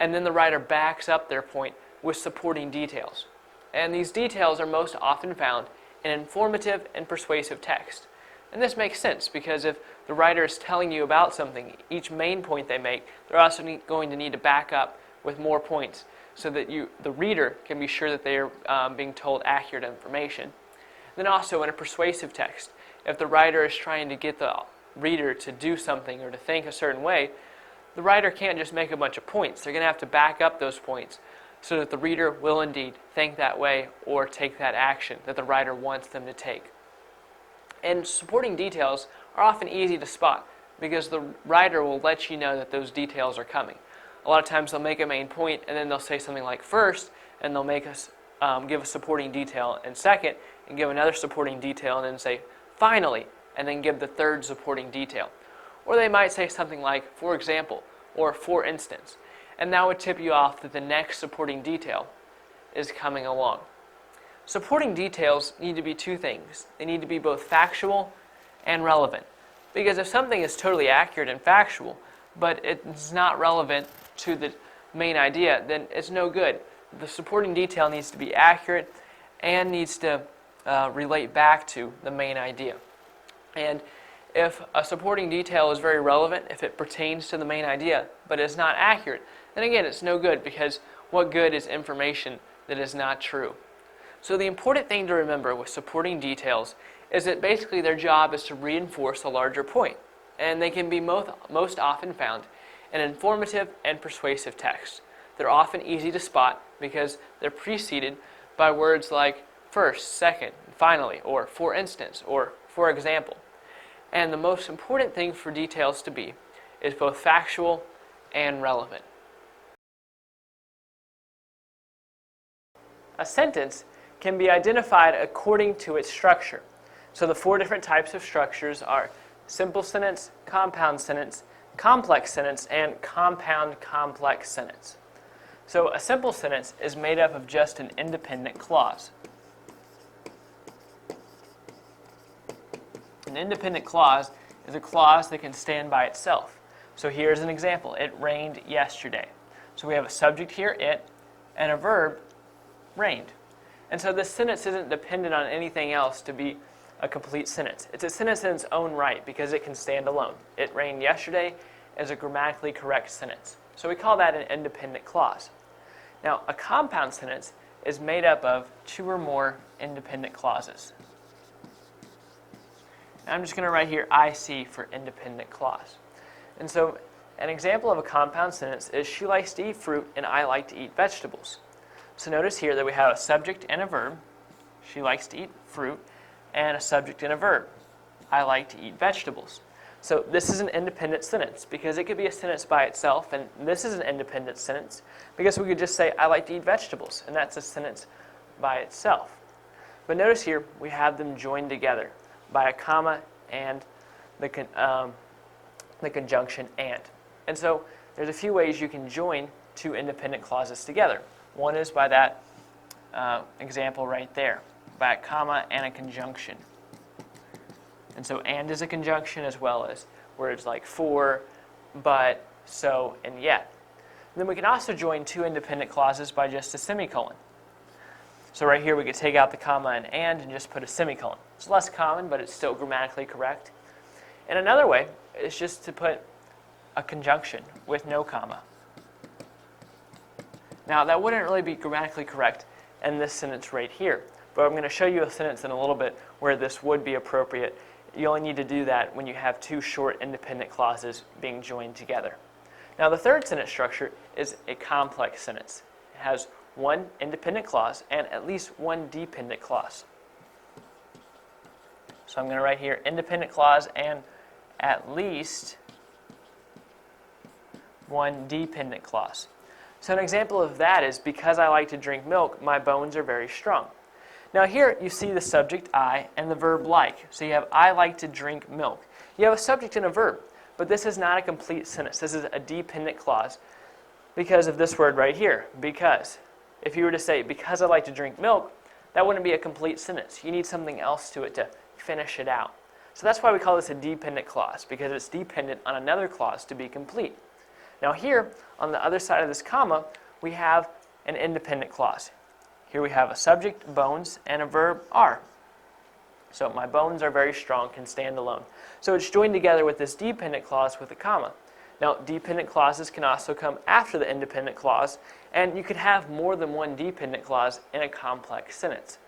and then the writer backs up their point with supporting details. And these details are most often found in informative and persuasive text. And this makes sense because if the writer is telling you about something, each main point they make, they're also going to need to back up with more points so that the reader can be sure that they are being told accurate information. Then also in a persuasive text, if the writer is trying to get the reader to do something or to think a certain way, the writer can't just make a bunch of points. They're going to have to back up those points so that the reader will indeed think that way or take that action that the writer wants them to take. And supporting details are often easy to spot because the writer will let you know that those details are coming. A lot of times they'll make a main point and then they'll say something like first, and they'll make us give a supporting detail and second, and give another supporting detail and then say finally, and then give the third supporting detail. Or they might say something like for example or for instance, and that would tip you off that the next supporting detail is coming along. Supporting details need to be two things. They need to be both factual and relevant. Because if something is totally accurate and factual, but it's not relevant to the main idea, then it's no good. The supporting detail needs to be accurate and needs to relate back to the main idea. And if a supporting detail is very relevant, if it pertains to the main idea, but is not accurate, then again, it's no good because what good is information that is not true? So the important thing to remember with supporting details is that basically their job is to reinforce a larger point, and they can be most often found in informative and persuasive text. They're often easy to spot because they're preceded by words like first, second, finally, or for instance, or for example. And the most important thing for details to be is both factual and relevant. A sentence can be identified according to its structure. So the four different types of structures are simple sentence, compound sentence, complex sentence, and compound complex sentence. So a simple sentence is made up of just an independent clause. An independent clause is a clause that can stand by itself. So here's an example. It rained yesterday. So we have a subject here, it, and a verb, rained. And so this sentence isn't dependent on anything else to be a complete sentence. It's a sentence in its own right because it can stand alone. It rained yesterday is a grammatically correct sentence. So we call that an independent clause. Now, a compound sentence is made up of two or more independent clauses. And I'm just going to write here IC for independent clause. And so an example of a compound sentence is she likes to eat fruit and I like to eat vegetables. So notice here that we have a subject and a verb. She likes to eat fruit, and a subject and a verb. I like to eat vegetables. So this is an independent sentence because it could be a sentence by itself, and this is an independent sentence because we could just say I like to eat vegetables, and that's a sentence by itself. But notice here we have them joined together by a comma and the conjunction and. And so there's a few ways you can join two independent clauses together. One is by that example right there, by a comma and a conjunction. And so and is a conjunction as well as words like for, but, so, and yet. And then we can also join two independent clauses by just a semicolon. So right here we could take out the comma and just put a semicolon. It's less common, but it's still grammatically correct. And another way is just to put a conjunction with no comma. Now that wouldn't really be grammatically correct in this sentence right here, but I'm going to show you a sentence in a little bit where this would be appropriate. You only need to do that when you have two short independent clauses being joined together. Now the third sentence structure is a complex sentence. It has one independent clause and at least one dependent clause. So I'm going to write here independent clause and at least one dependent clause. So an example of that is, because I like to drink milk, my bones are very strong. Now here you see the subject I and the verb like. So you have I like to drink milk. You have a subject and a verb, but this is not a complete sentence. This is a dependent clause because of this word right here, because. If you were to say, because I like to drink milk, that wouldn't be a complete sentence. You need something else to it to finish it out. So that's why we call this a dependent clause, because it's dependent on another clause to be complete. Now here, on the other side of this comma, we have an independent clause. Here we have a subject, bones, and a verb, are. So my bones are very strong, can stand alone. So it's joined together with this dependent clause with a comma. Now, dependent clauses can also come after the independent clause, and you could have more than one dependent clause in a complex sentence.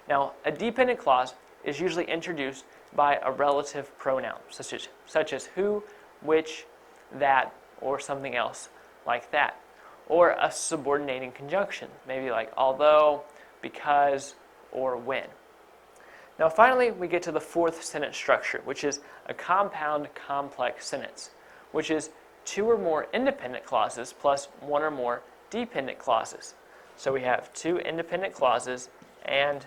Now, a dependent clause is usually introduced by a relative pronoun, such as who, which, that, or something else like that. Or a subordinating conjunction, maybe like although, because, or when. Now, finally, we get to the fourth sentence structure, which is a compound complex sentence, which is two or more independent clauses plus one or more dependent clauses. So we have two independent clauses and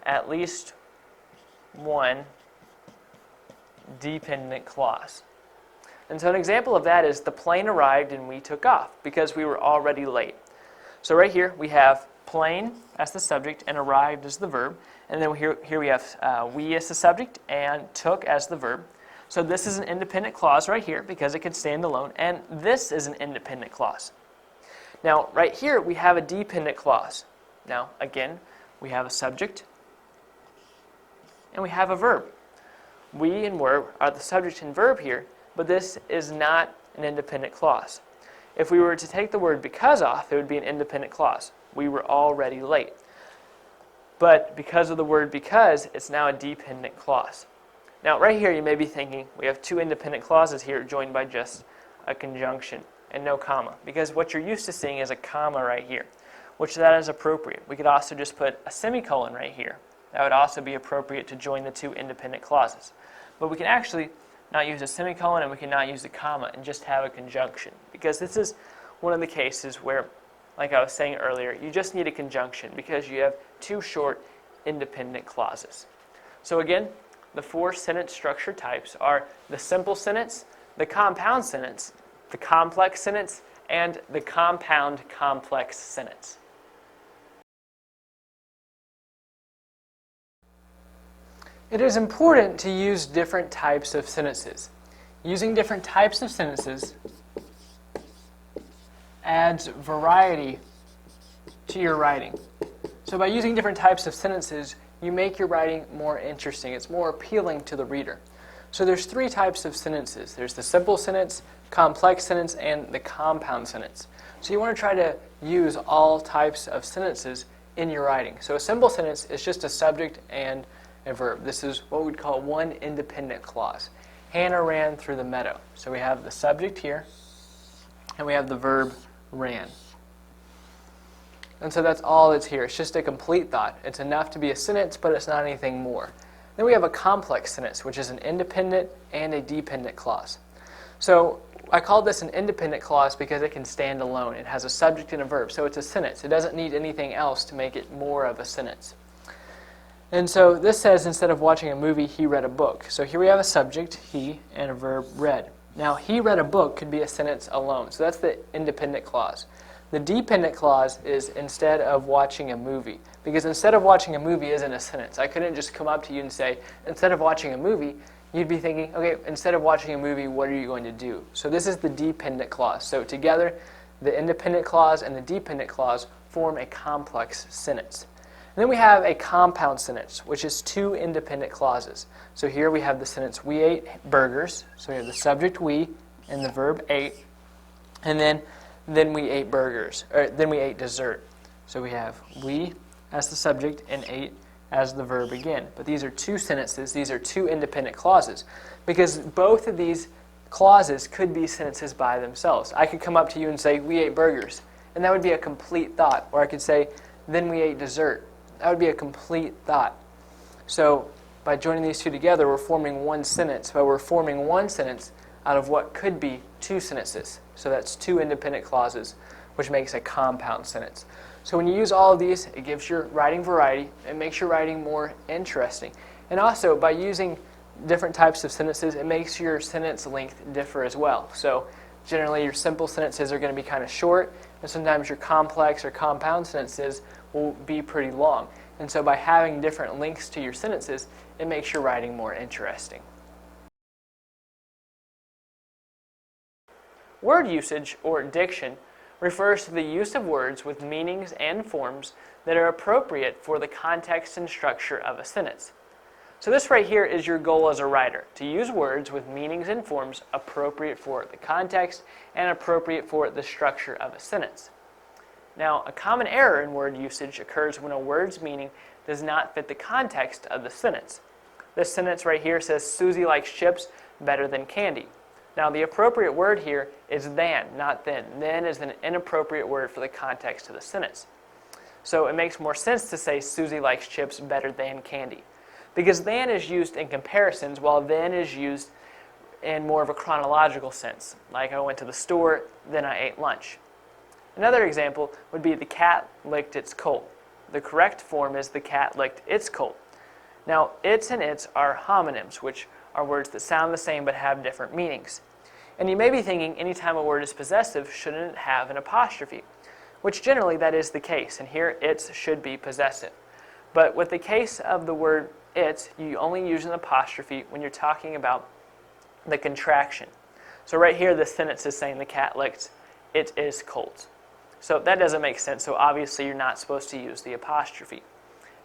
at least one dependent clause. And so an example of that is the plane arrived and we took off because we were already late. So right here we have plane as the subject and arrived as the verb. And then here we have we as the subject and took as the verb. So this is an independent clause right here because it can stand alone, and this is an independent clause. Now, right here we have a dependent clause. Now, again, we have a subject and we have a verb. We and were are the subject and verb here, but this is not an independent clause. If we were to take the word because off, it would be an independent clause. We were already late. But because of the word because, it's now a dependent clause. Now, right here, you may be thinking, we have two independent clauses here joined by just a conjunction and no comma, because what you're used to seeing is a comma right here, which that is appropriate. We could also just put a semicolon right here. That would also be appropriate to join the two independent clauses. But we can actually not use a semicolon and we can not use a comma and just have a conjunction, because this is one of the cases where, like I was saying earlier, you just need a conjunction because you have two short independent clauses. So again, the four sentence structure types are the simple sentence, the compound sentence, the complex sentence, and the compound complex sentence. It is important to use different types of sentences. Using different types of sentences adds variety to your writing. So by using different types of sentences, you make your writing more interesting. It's more appealing to the reader. So there's three types of sentences. There's the simple sentence, complex sentence, and the compound sentence. So you want to try to use all types of sentences in your writing. So a simple sentence is just a subject and a verb. This is what we'd call one independent clause. Hannah ran through the meadow. So we have the subject here, and we have the verb ran. And so that's all that's here. It's just a complete thought. It's enough to be a sentence, but it's not anything more. Then we have a complex sentence, which is an independent and a dependent clause. So I call this an independent clause because it can stand alone. It has a subject and a verb, so it's a sentence. It doesn't need anything else to make it more of a sentence. And so this says, instead of watching a movie, he read a book. So here we have a subject, he, and a verb, read. Now, he read a book could be a sentence alone. So that's the independent clause. The dependent clause is instead of watching a movie, because instead of watching a movie isn't a sentence. I couldn't just come up to you and say, instead of watching a movie, you'd be thinking, okay, instead of watching a movie, what are you going to do? So this is the dependent clause. So together, the independent clause and the dependent clause form a complex sentence. And then we have a compound sentence, which is two independent clauses. So here we have the sentence, we ate burgers. So we have the subject, we, and the verb ate. And then we ate burgers, or then we ate dessert. So we have we as the subject and ate as the verb again. But these are two sentences, these are two independent clauses, because both of these clauses could be sentences by themselves. I could come up to you and say, we ate burgers, and that would be a complete thought. Or I could say, then we ate dessert. That would be a complete thought. So by joining these two together, we're forming one sentence, but we're forming one sentence out of what could be two sentences. So that's two independent clauses, which makes a compound sentence. So when you use all of these, it gives your writing variety. It makes your writing more interesting. And also, by using different types of sentences, it makes your sentence length differ as well. So generally, your simple sentences are going to be kind of short, and sometimes your complex or compound sentences will be pretty long. And so by having different lengths to your sentences, it makes your writing more interesting. Word usage, or diction, refers to the use of words with meanings and forms that are appropriate for the context and structure of a sentence. So this right here is your goal as a writer, to use words with meanings and forms appropriate for the context and appropriate for the structure of a sentence. Now, a common error in word usage occurs when a word's meaning does not fit the context of the sentence. This sentence right here says, Susie likes chips better than candy. Now, the appropriate word here is than, not then. Then is an inappropriate word for the context of the sentence. So it makes more sense to say Susie likes chips better than candy, because than is used in comparisons, while then is used in more of a chronological sense. Like I went to the store, then I ate lunch. Another example would be the cat licked its coat. The correct form is the cat licked its coat. Now, its and its are homonyms, which are words that sound the same but have different meanings. And you may be thinking, anytime a word is possessive, shouldn't it have an apostrophe? Which generally that is the case, and here its should be possessive. But with the case of the word its, you only use an apostrophe when you're talking about the contraction. So right here, the sentence is saying the cat licked it is cold. So that doesn't make sense, so obviously you're not supposed to use the apostrophe.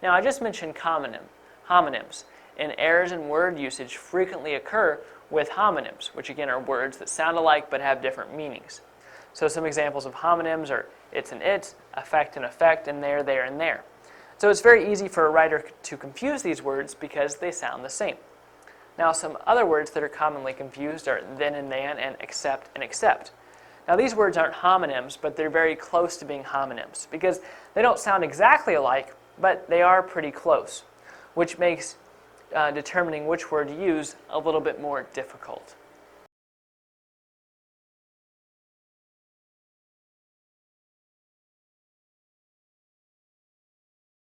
Now, I just mentioned homonyms, and errors in word usage frequently occur with homonyms, which again are words that sound alike but have different meanings. So some examples of homonyms are it's and its, effect and effect, and there, and there. So it's very easy for a writer to confuse these words because they sound the same. Now, some other words that are commonly confused are then and than, and except. Now, these words aren't homonyms, but they're very close to being homonyms because they don't sound exactly alike, but they are pretty close, which makes determining which word to use a little bit more difficult.